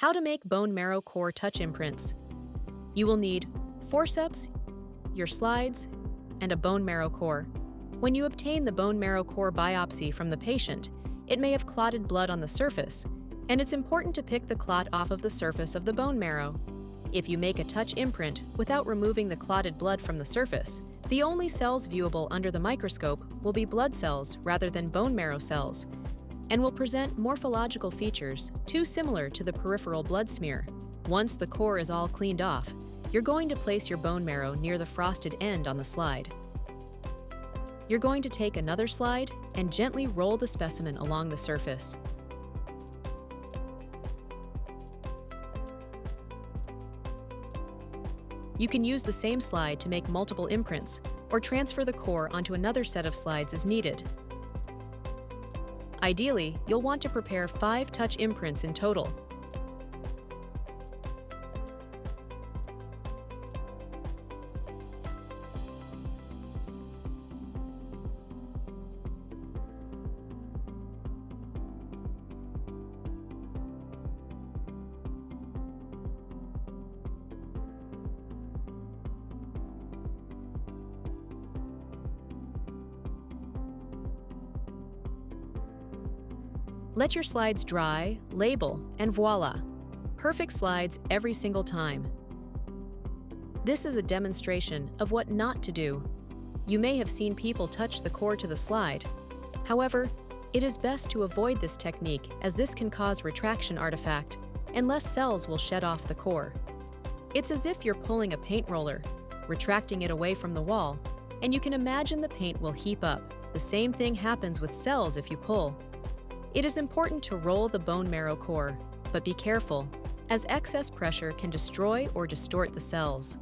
How to make bone marrow core touch imprints. You will need forceps, your slides, and a bone marrow core. When you obtain the bone marrow core biopsy from the patient, it may have clotted blood on the surface, and it's important to pick the clot off of the surface of the bone marrow. If you make a touch imprint without removing the clotted blood from the surface, the only cells viewable under the microscope will be blood cells rather than bone marrow cells, and will present morphological features too similar to the peripheral blood smear. Once the core is all cleaned off, you're going to place your bone marrow near the frosted end on the slide. You're going to take another slide and gently roll the specimen along the surface. You can use the same slide to make multiple imprints or transfer the core onto another set of slides as needed. Ideally, you'll want to prepare 5 touch imprints in total. Let your slides dry, label, and voila! Perfect slides every single time. This is a demonstration of what not to do. You may have seen people touch the core to the slide. However, it is best to avoid this technique as this can cause retraction artifact and less cells will shed off the core. It's as if you're pulling a paint roller, retracting it away from the wall, and you can imagine the paint will heap up. The same thing happens with cells if you pull. It is important to roll the bone marrow core, but be careful, as excess pressure can destroy or distort the cells.